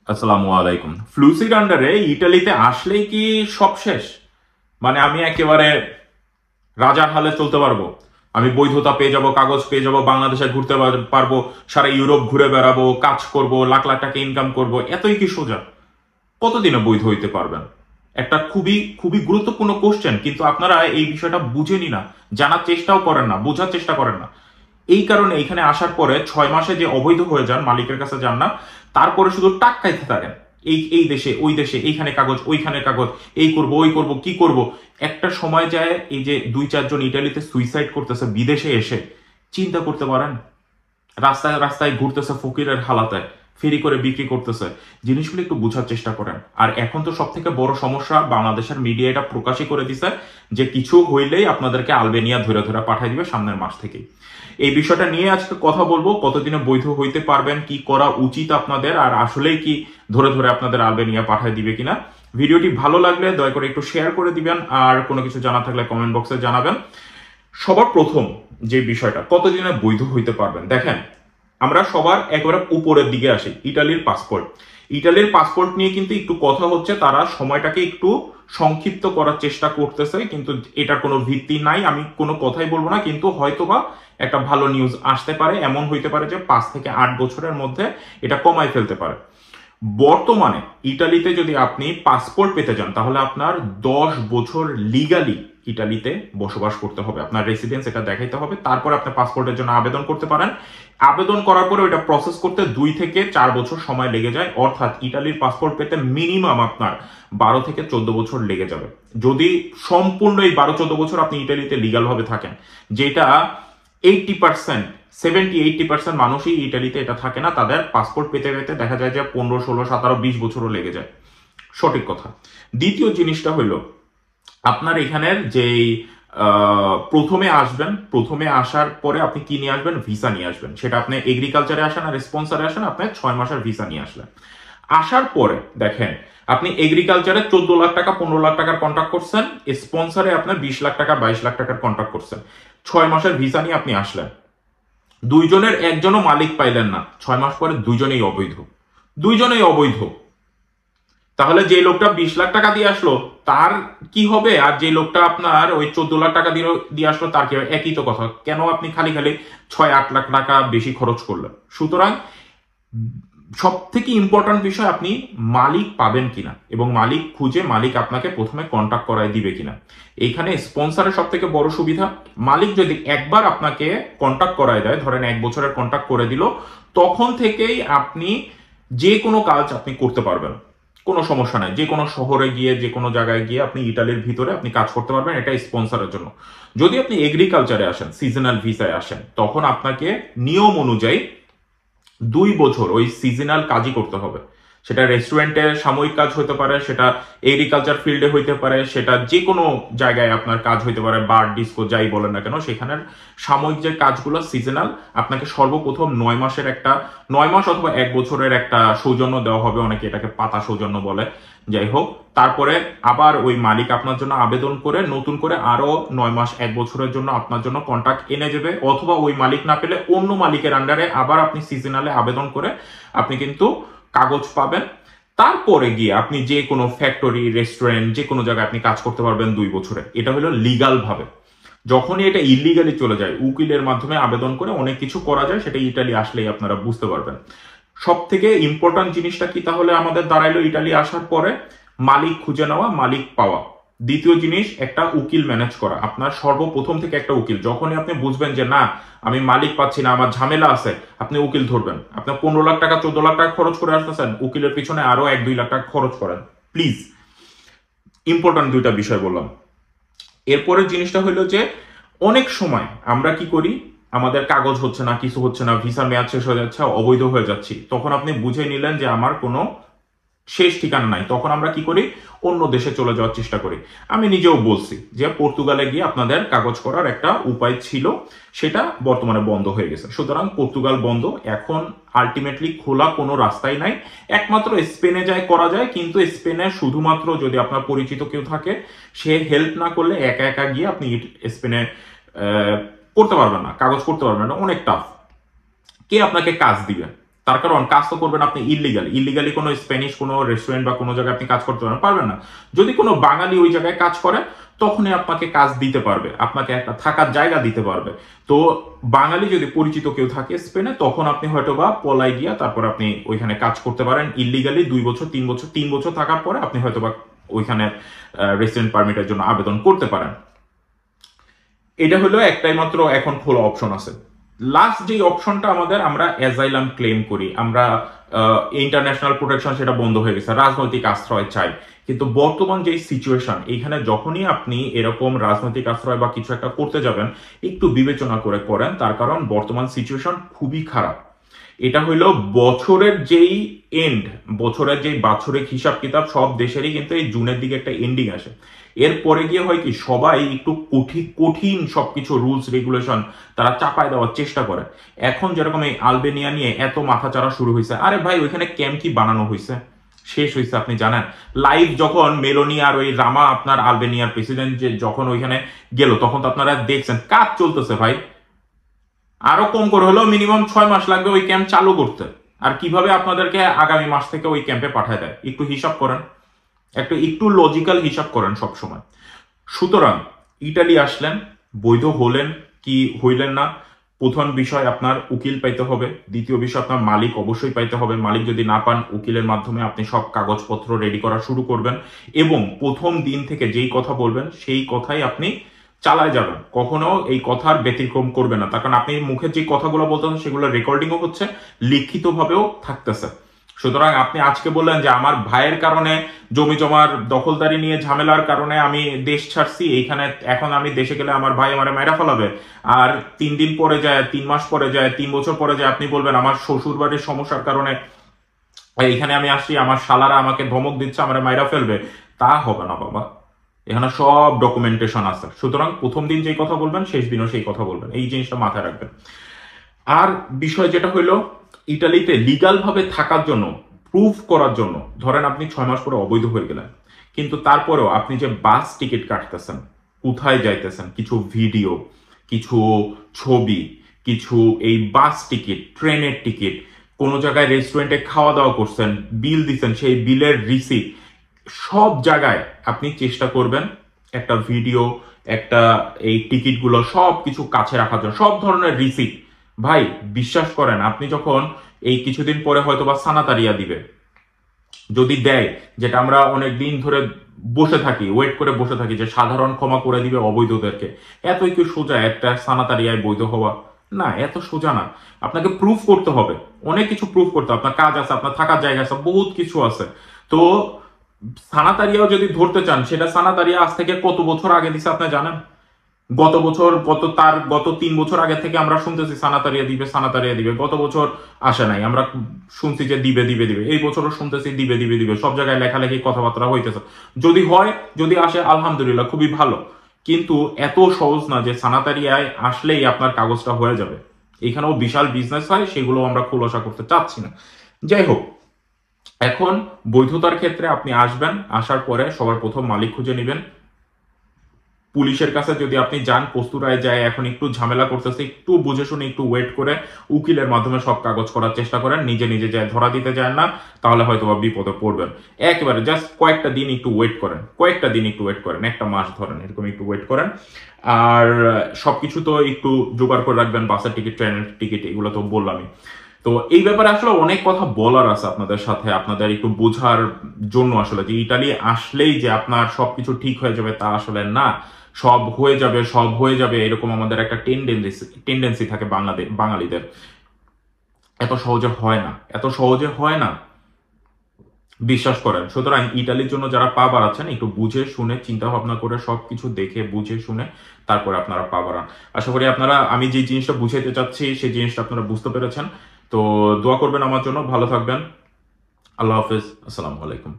আসসালামু আলাইকুম। ফ্লুসির আন্ডারে ইটালিতে আসলেই কি সব শেষ? মানে আমি একেবারে রাজার হালে চলতে পারবো, আমি বৈধতা পেয়ে যাব, কাগজ পেয়ে যাব, বাংলাদেশে ঘুরতে পারবো, সারা ইউরোপ ঘুরে বেড়াবো, কাজ করব, লাখ লাখ টাকা ইনকাম করব, এতই কি সোজা? কতদিনে বৈধ হইতে পারবেন? একটা খুবই খুবই গুরুত্বপূর্ণ কোশ্চেন, কিন্তু আপনারা এই বিষয়টা বুঝেনি না, জানার চেষ্টাও করেন না, বোঝার চেষ্টা করেন না। এই কারণে এখানে আসার পরে 6 মাসে যে অবৈধ হয়ে যান, মালিকের কাছে যান না, তারপরে শুধু টাক খাইতে থাকেন। এই এই দেশে ওই দেশে, এইখানে কাগজ ওইখানে কাগজ, এই করব ওই করব কি করব। একটা সময় যায় এই যে 2-4 জন ইটালিতে সুইসাইড করতেছে বিদেশে এসে, চিন্তা করতে পারেন? রাস্তায় রাস্তায় ঘুরতেছে ফকিরের হালাতে, ফেরি করে বিক্রি করতেছে। জিনিসগুলো একটু বোঝার চেষ্টা করেন। আর এখন তো সব থেকে বড় সমস্যা, বাংলাদেশের মিডিয়া এটা প্রকাশই করে দিছে যে কিছু হইলেই আপনাদেরকে আলবেনিয়া ধরে ধরে পাঠাই দিবে সামনের মাস থেকেই। এই বিষয়টা নিয়ে আজকে কথা বলবো, কতদিনে বৈধ হইতে পারবেন, কি করা উচিত আপনাদের, আর আসলেই কি ধরে ধরে আপনাদের আলবেনিয়া পাঠাই দিবে কিনা। ভিডিওটি ভালো লাগলে দয়া করে একটু শেয়ার করে দিবেন, আর কোনো কিছু জানা থাকলে কমেন্ট বক্সে জানাবেন। সবার প্রথম যে বিষয়টা, কতদিনে বৈধ হইতে পারবেন, দেখেন আমরা সবার একবারে উপরের দিকে আসি, ইটালির পাসপোর্ট। ইটালির পাসপোর্ট নিয়ে কিন্তু একটু কথা হচ্ছে, তারা সময়টাকে একটু সংক্ষিপ্ত করার চেষ্টা করতেছে, কিন্তু এটার কোনো ভিত্তি নাই, আমি কোনো কথাই বলবো না, কিন্তু হয়তোবা একটা ভালো নিউজ আসতে পারে। এমন হইতে পারে যে 5 থেকে 8 বছরের মধ্যে এটা কমাই ফেলতে পারে। বর্তমানে ইটালিতে যদি আপনি পাসপোর্ট পেতে যান, তাহলে আপনার 10 বছর লিগালি ইটালিতে বসবাস করতে হবে, আপনার রেসিডেন্স এটা দেখাইতে হবে, তারপর আপনি পাসপোর্টের জন্য আবেদন করতে পারেন। আবেদন করার পরে ওইটা প্রসেস করতে 2 থেকে 4 বছর সময় লেগে যায়, অর্থাৎ ইটালির পাসপোর্ট পেতে মিনিমাম আপনার 12 থেকে 14 বছর লেগে যাবে, যদি সম্পূর্ণ এই 12-14 বছর আপনি ইটালিতে লিগাল ভাবে থাকেন, যেটা 80%, 70-80% মানুষই ইটালিতে এটা থাকে না, তাদের পাসপোর্ট পেতে পেতে দেখা যায় যে 15, 16, 17, 20 বছরও লেগে যায়। সঠিক কথা। দ্বিতীয় জিনিসটা হইল, আপনার এখানের যেই প্রথমে আসবেন, প্রথমে আসার পরে আপনি কি নিয়ে আসবেন? ভিসা নিয়ে আসবেন। সেটা আপনি এগ্রিকালচারে আসেন আর স্পন্সরে আসেন, আপনি 6 মাসের ভিসা নিয়ে আসলেন। আসার পরে দেখেন, আপনি এগ্রিকালচারে 14 লাখ টাকা 15 লাখ টাকার কন্ট্রাক্ট করছেন, স্পন্সরে আপনার 20 লাখ টাকা 22 লাখ টাকার কন্ট্রাক্ট করছেন। 6 মাসের ভিসা নিয়ে আপনি আসলেন, দুইজনের একজনও মালিক পাইলেন না, 6 মাস পরে দুইজনেই অবৈধ, দুইজনেই অবৈধ। তাহলে যে লোকটা 20 লাখ টাকা দিয়ে আসলো তার কি হবে, আর যে লোকটা আপনার ওই 14 লাখ টাকা দিয়ে আসলো তার কি হবে? একই তো কথা। কেন আপনি খালি খালি 6-8 লাখ টাকা বেশি খরচ করলেন? সুতরাং সব থেকে ইম্পর্টেন্ট বিষয়, আপনি মালিক পাবেন কিনা, এবং মালিক খুঁজে মালিক আপনাকে প্রথমে কন্ট্যাক্ট করায় দিবে কিনা। এইখানে স্পন্সরের সব থেকে বড় সুবিধা, মালিক যদি একবার আপনাকে কন্ট্যাক্ট করায় দেয়, ধরেন 1 বছরের কন্ট্যাক্ট করে দিল, তখন থেকেই আপনি যে কোনো কাজ আপনি করতে পারবেন, কোনো সমস্যা নাই। যে কোনো শহরে গিয়ে, যে কোনো জায়গায় গিয়ে আপনি ইটালির ভিতরে আপনি কাজ করতে পারবেন, এটা স্পন্সরের জন্য। যদি আপনি এগ্রিকালচারে আসেন, সিজনাল ভিসায় আসেন, তখন আপনাকে নিয়ম অনুযায়ী 2 বছর ওই সিজনাল কাজই করতে হবে। সেটা রেস্টুরেন্টে সাময়িক কাজ হতে পারে, সেটা এগ্রিকালচার ফিল্ডে হইতে পারে, সেটা যে কোনো জায়গায় আপনার কাজ হইতে পারে, বার ডিস্কো যাই বলেন না কেন, সেখানের সাময়িক যে কাজগুলো সিজনাল, আপনাকে সর্বপ্রথম 9 মাসের একটা, 9 মাস অথবা 1 বছরের একটা সৌজন্য দেওয়া হবে, অনেকে এটাকে পাতা সৌজন্য বলে, যাই হোক। তারপরে আবার ওই মালিক আপনার জন্য আবেদন করে নতুন করে আরো 9 মাস 1 বছরের জন্য আপনার জন্য কন্ট্রাক্ট এনে যাবে, অথবা ওই মালিক না পেলে অন্য মালিকের আন্ডারে আবার আপনি সিজনালে আবেদন করে আপনি কিন্তু কাগজ পাবেন। তারপরে গিয়ে আপনি যে কোনো ফ্যাক্টরি, রেস্টুরেন্ট, যে কোনো জায়গায় আপনি কাজ করতে পারবেন 2 বছরে। এটা হলো লিগাল ভাবে। যখনই এটা ইলিগালি চলে যায়, উকিলের মাধ্যমে আবেদন করে অনেক কিছু করা যায়, সেটা ইটালি আসলেই আপনারা বুঝতে পারবেন। সব থেকে ইম্পর্টেন্ট জিনিসটা কি তাহলে আমাদের দাঁড়াইলো ইটালি আসার পরে? মালিক খুঁজে নেওয়া, মালিক পাওয়া। দ্বিতীয় জিনিস, একটা উকিল ম্যানেজ করা। আপনার সর্বপ্রথম থেকে একটা উকিল, যখনই আপনি বুঝবেন যে না আমি মালিক পাচ্ছি না, আমার ঝামেলা আছে, আপনি উকিল ধরবেন। আপনার 15 লাখ টাকা 14 লাখ টাকা খরচ করে আসতেছেন, উকিলের পিছনে আরো 1-2 লাখ টাকা খরচ করেন প্লিজ। ইম্পর্টেন্ট দুইটা বিষয় বললাম। এরপরের জিনিসটা হলো যে অনেক সময় আমরা কি করি, আমাদের কাগজ হচ্ছে না, কিছু হচ্ছে না, ভিসা মেয়াদ শেষ হয়ে যাচ্ছে, অবৈধ হয়ে যাচ্ছি, তখন আপনি বুঝে নিলেন যে আমার কোনো শেষ ঠিকানা নাই, তখন আমরা কি করি, অন্য দেশে চলে যাওয়ার চেষ্টা করি। আমি নিজেও বলছি যে পর্তুগালে গিয়ে আপনাদের কাগজ করার একটা উপায় ছিল, সেটা বর্তমানে বন্ধ হয়ে গেছে। সুতরাং পর্তুগাল বন্ধ, এখন আলটিমেটলি খোলা কোনো রাস্তাই নাই। একমাত্র স্পেনে যায় করা যায়, কিন্তু স্পেনে শুধুমাত্র যদি আপনার পরিচিত কেউ থাকে, সে হেল্প না করলে একা একা গিয়ে আপনি স্পেনে করতে পারবেন না, কাগজ করতে পারবেন না, অনেক টাফ। কে আপনাকে কাজ দিবে? তার কারণ কাজ তো করবেন আপনি ইলিগালি কোনো স্প্যানিশ কোনো রেস্টুরেন্ট বা কোনো জায়গায় আপনি কাজ করতে পারবেন না। যদি কোনো বাঙালি ওই জায়গায় কাজ করে তখনই আপনাকে কাজ দিতে পারবে, আপনাকে একটা থাকার জায়গা দিতে পারবে। তো বাঙালি যদি পরিচিত কেউ থাকে স্পেনে, তখন আপনি হয়তো বা পলাই গিয়া তারপর আপনি ওইখানে কাজ করতে পারেন ইলিগালি 2 বছর 3 বছর থাকার পরে আপনি হয়তো বা ওইখানে রেসিডেন্ট পারমিটের জন্য আবেদন করতে পারেন। এটা হলো একটাই মাত্র এখন খোলা অপশন আছে। লাস্ট যে অপশনটা আমাদের, আমরা অ্যাজাইলাম ক্লেম করি, আমরা ইন্টারন্যাশনাল প্রোটেকশন সেটা বন্ধ হয়ে গেছে, রাজনৈতিক আশ্রয় চাই। কিন্তু বর্তমান যে সিচুয়েশন, এইখানে যখনই আপনি এরকম রাজনৈতিক আশ্রয় বা কিছু একটা করতে যাবেন একটু বিবেচনা করে করেন, তার কারণ বর্তমান সিচুয়েশন খুবই খারাপ। এটা হইলো বছরের যেই এন্ড, বছরের যেই বাৎসরিক হিসাব কিতাব সব দেশেরই কিন্তু এই জুনের দিকে একটা এন্ডিং আসে। এরপরে গিয়ে হয় কি, সবাই একটু কঠিন সবকিছু রুলস রেগুলেশন তারা চাপায় দেওয়ার চেষ্টা করে। এখন যেরকম এই আলবেনিয়া নিয়ে এত মাথাচাড়া শুরু হয়েছে, আরে ভাই ওইখানে ক্যাম্প কি বানানো হয়েছে, শেষ হয়েছে আপনি জানেন? লাইভ যখন মেলোনি আর ওই রামা আপনার আলবেনিয়ার প্রেসিডেন্ট যে যখন ওইখানে গেল, তখন তো আপনারা দেখছেন কাজ চলতেছে ভাই। আরো কম করে হলেও মিনিমাম 6 মাস লাগবে ওই ক্যাম্প চালু করতে। আর কিভাবে আপনাদেরকে আগামী মাস থেকে ওই ক্যাম্পে পাঠায় দেয়, একটু হিসাব করেন, একটু লজিক্যাল হিসাব করেন সব সময়। সুতরাং ইটালি আসলেন, বৈধ হলেন কি হইলেন না, প্রথম বিষয় আপনার উকিল পাইতে হবে, দ্বিতীয় বিষয় আপনার মালিক অবশ্যই পাইতে হবে। মালিক যদি না পান, উকিলের মাধ্যমে আপনি সব কাগজপত্র রেডি করা শুরু করবেন এবং প্রথম দিন থেকে যেই কথা বলবেন সেই কথাই আপনি চালায় যাবেন, কখনো এই কথার ব্যতিক্রম করবে না। তার কারণ আপনি মুখে যে কথাগুলো বলতেছেন সেগুলো রেকর্ডিংও হচ্ছে, লিখিতভাবেও থাকতেছে। সুতরাং আপনি আজকে বললেন যে আমার ভাইয়ের কারণে জমি জমার দখলদারি নিয়ে ঝামেলার কারণে আমি দেশ ছাড়ছি, এইখানে এখন আমি দেশে গেলে আমার ভাই আমারে মাইরা ফেলাবে। আর 3 দিন পরে যায়, 3 মাস পরে যায়, 3 বছর পরে যায় আপনি বলবেন আমার শ্বশুর বাড়ির সমস্যার কারণে এইখানে আমি আসছি, আমার শালারা আমাকে ধমক দিচ্ছে, আমার মাইরা ফেলবে। তা হবে না বাবা, এখানে সব ডকুমেন্টেশন আছে। সুতরাং প্রথম দিন যেই কথা বলবেন শেষ দিনও সেই কথা বলবেন, এই জিনিসটা মাথায় রাখবেন। আর বিষয় যেটা হইলো, ইটালিতে লিগাল ভাবে থাকার জন্য, প্রুফ করার জন্য, ধরেন আপনি 6 মাস পরে অবৈধ হয়ে গেলেন, কিন্তু তারপরেও আপনি যে বাস টিকিট কাটতেছেন, কোথায় যাইতেছেন, কিছু ভিডিও, কিছু ছবি, কিছু এই বাস টিকিট, ট্রেনের টিকিট, কোনো জায়গায় রেস্টুরেন্টে খাওয়া দাওয়া করছেন, বিল দিচ্ছেন, সেই বিলের রিসিপ্ট, সব জায়গায় আপনি চেষ্টা করবেন একটা ভিডিও, একটা এই টিকিটগুলো সব কিছু কাছে রাখার জন্য, সব ধরনের রিসিপ্ট। ভাই বিশ্বাস করেন, আপনি যখন এই কিছুদিন পরে হয়তো বা সানাতারিয়া দিবে, যদি দেয়, যেটা আমরা অনেক দিন ধরে বসে থাকি, ওয়েট করে বসে থাকি যে সাধারণ ক্ষমা করে দিবে অবৈধদেরকে, এতই কি সোজা একটা সানাতারিয়ায় বৈধ হওয়া? না, এত সোজা না। আপনাকে প্রুফ করতে হবে, অনেক কিছু প্রুফ করতে হবে, আপনার কাজ আছে, আপনার থাকার জায়গা আছে, বহুত কিছু আছে। তো সানাতারিয়াও যদি ধরতে চান, সেটা সানাতারিয়া আজ থেকে কত বছর আগে দিছে আপনি জানেন? গত 3 বছর আগে থেকে আমরা শুনতেছি সানাতারিয়া দিবে, সানাতারিয়া দিবে। গত বছর আসে নাই, আমরা শুনছি যে দিবে দিবে দিবে, এই বছরও শুনতেছি দিবে দিবে দিবে, সব জায়গায় লেখালেখি কথাবার্তা হইতেছে। যদি হয়, যদি আসে আলহামদুলিল্লাহ, খুবই ভালো। কিন্তু এত সহজ না যে সানাতারিয়ায় আসলেই আপনার কাগজটা হয়ে যাবে। এখানেও বিশাল বিজনেস হয়, সেগুলো আমরা খোলাসা করতে চাচ্ছি না। যাই হোক, এখন বৈধতার ক্ষেত্রে আপনি আসবেন, আসার পরে সবার প্রথম মালিক খুঁজে নেবেন। পুলিশের কাছে যদি আপনি যান, কস্তুরায় যায় এখন একটু ঝামেলা করতেছে, একটু বুঝে শুনে একটু ওয়েট করে উকিলের মাধ্যমে সব কাগজ করার চেষ্টা করেন, নিজে নিজে যায় ধরা দিতে যায় না, তাহলে হয়তো বা বিপদে পড়বেন। একেবারে জাস্ট কয়েকটা দিন একটু ওয়েট করেন, 1 মাস ধরেন, এরকম একটু ওয়েট করেন। আর সবকিছু তো একটু জোগাড় করে রাখবেন, বাসের টিকিট, ট্রেনের টিকিট, এগুলো তো বললামই। তো এই ব্যাপারে আসলে অনেক কথা বলার আছে আপনাদের সাথে, আপনাদের একটু বোঝার জন্য আসলে, যে ইটালি আসলেই যে আপনার সবকিছু ঠিক হয়ে যাবে তা আসলে না। সব হয়ে যাবে এরকম আমাদের একটা টেন্ডেন্সি থাকে বাঙালিদের। এত সহজে হয় না, বিশ্বাস করেন। সুতরাং ইটালির জন্য যারা পা বাড়াচ্ছেন, একটু বুঝে শুনে চিন্তা ভাবনা করে সবকিছু দেখে বুঝে শুনে তারপরে আপনারা পা বাড়ান। আশা করি আপনারা, আমি যে জিনিসটা বুঝাইতে চাচ্ছি সেই জিনিসটা আপনারা বুঝতে পেরেছেন। তো দোয়া করবেন আমার জন্য, ভালো থাকবেন। আল্লাহ হাফেজ, আসসালামু আলাইকুম।